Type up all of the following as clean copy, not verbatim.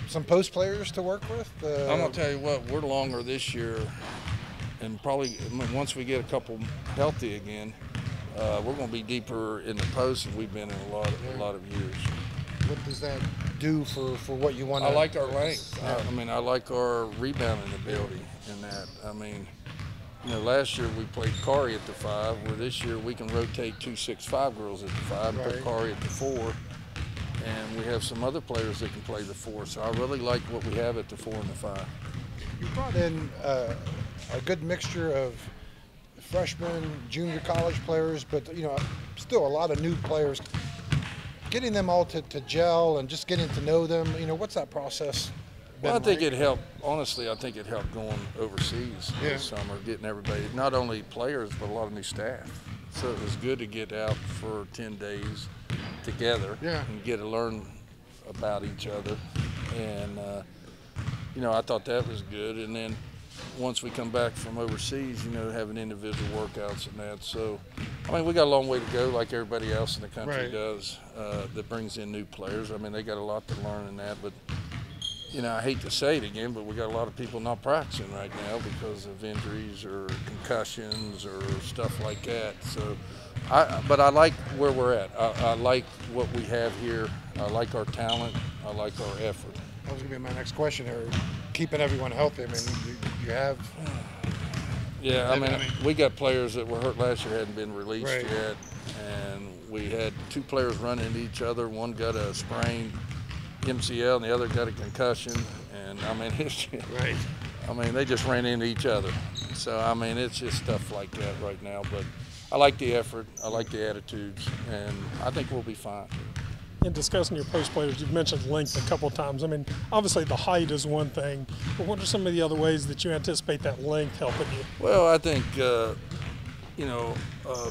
some post players to work with? I'm gonna tell you what, we're longer this year, and probably once we get a couple healthy again, we're gonna be deeper in the post than we've been in a lot of years. What does that do for what you want? I like our length. I mean, I like our rebounding ability in that. I mean, you know, last year we played Carey at the 5, where this year we can rotate 2 6'5" girls at the 5 and put Carey at the 4. And we have some other players that can play the 4. So I really like what we have at the 4 and the 5. You brought in a good mixture of freshmen, junior college players, but, you know, still a lot of new players. Getting them all to gel and just getting to know them, you know, what's that process been Well, I think like? it helped, honestly, I think it helped going overseas this summer, getting everybody, not only players, but a lot of new staff. So it was good to get out for 10 days together and get to learn about each other. And, you know, I thought that was good. And then once we come back from overseas, you know, having individual workouts and that. So, I mean, we got a long way to go like everybody else in the country does that brings in new players. I mean, they got a lot to learn in that. But, you know, I hate to say it again, but we got a lot of people not practicing right now because of injuries or concussions or stuff like that. So, but I like where we're at. I like what we have here. I like our talent. I like our effort. That was going to be my next question here. Keeping everyone healthy. I mean, you have. Yeah, I mean, we got players that were hurt last year, hadn't been released yet. And we had 2 players run into each other. One got a sprained MCL and the other got a concussion. And, I mean, it's I mean, they just ran into each other. So, I mean, it's just stuff like that right now. But I like the effort. I like the attitudes. And I think we'll be fine. In discussing your post players, you've mentioned length a couple of times. I mean, obviously the height is one thing, but what are some of the other ways that you anticipate that length helping you? Well, I think, you know,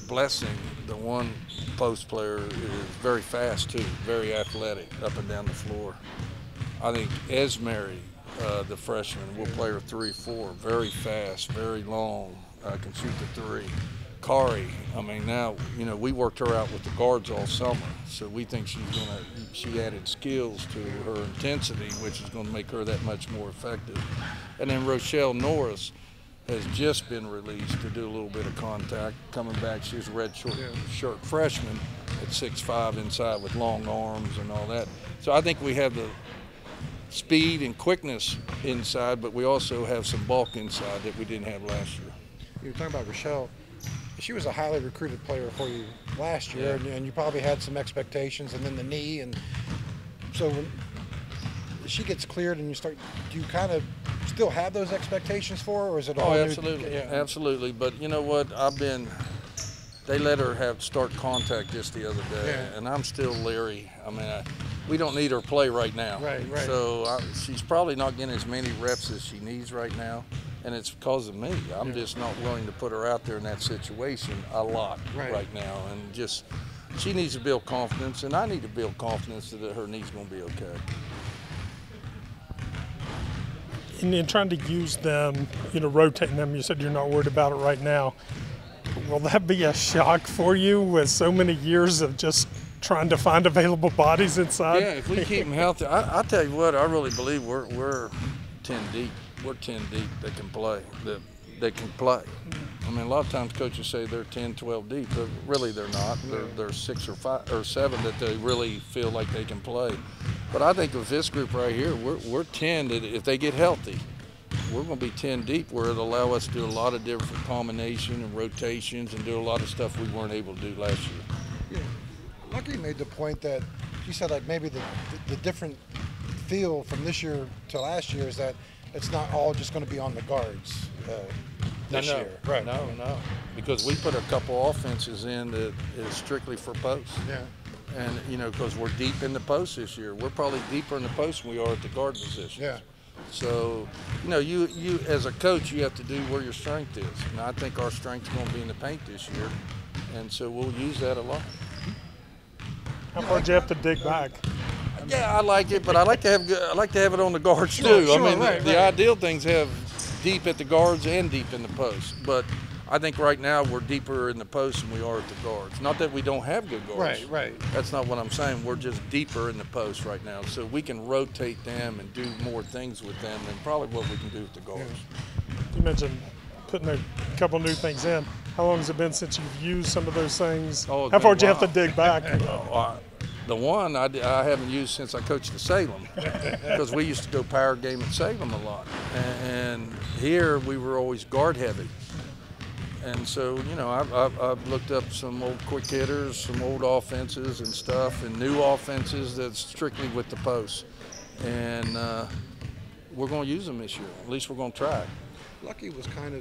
Blessing, the one post player, is very fast too, very athletic up and down the floor. I think Esmery, the freshman, will play her 3-4, very fast, very long, can shoot the 3. Carey, I mean, now, you know, we worked her out with the guards all summer, so we think she added skills to her intensity, which is going to make her that much more effective. And then Rachel Norris has just been released to do a little bit of contact. Coming back, she's a red shirt freshman at 6'5" inside with long arms and all that. So I think we have the speed and quickness inside, but we also have some bulk inside that we didn't have last year. You were talking about Rachel. She was a highly recruited player for you last year, and you probably had some expectations, and then the knee. And so when she gets cleared and do you kind of still have those expectations for her, or is it all new? Absolutely. Absolutely. But you know what? They let her start contact just the other day, and I'm still leery. I mean, we don't need her play right now. Right. So she's probably not getting as many reps as she needs right now. And it's because of me. I'm just not willing to put her out there in that situation a lot right now. And just, she needs to build confidence, and I need to build confidence that her knee's going to be okay. And in trying to use them, you know, rotating them, you said you're not worried about it right now. Will that be a shock for you with so many years of just trying to find available bodies inside? Yeah, if we keep them healthy, I tell you what, I really believe we're 10 deep. We're 10 deep that can play. That can play. I mean, a lot of times coaches say they're 10, 12 deep, but really they're not. They're 6 or 5 or 7 that they really feel like they can play. But I think with this group right here, we're 10 that if they get healthy, we're going to be 10 deep, where it'll allow us to do a lot of different combinations and rotations and do a lot of stuff we weren't able to do last year. Yeah. Lucky made the point that you said, like, maybe the different feel from this year to last year is that it's not all just going to be on the guards this year. Right. No. Because we put a couple offenses in that is strictly for posts. Yeah. And, you know, because we're deep in the post this year. We're probably deeper in the post than we are at the guard position. Yeah. So, you know, you as a coach, you have to do where your strength is. And I think our strength's going to be in the paint this year. And so we'll use that a lot. How far do you have to dig back? Yeah, I like it, but I like to have it on the guards too. Sure, I mean, the ideal things have deep at the guards and deep in the post. But I think right now we're deeper in the post than we are at the guards. Not that we don't have good guards. Right. That's not what I'm saying. We're just deeper in the post right now. So we can rotate them and do more things with them than probably what we can do with the guards. You mentioned putting a couple new things in. How long has it been since you've used some of those things? Oh, how far did you have to dig back? The one I haven't used since I coached at Salem, because we used to go power game at Salem a lot. And here we were always guard heavy. And so, you know, I've looked up some old quick hitters, some old offenses and stuff, and new offenses that's strictly with the post. And we're going to use them this year. At least we're going to try it. Lucky was kind of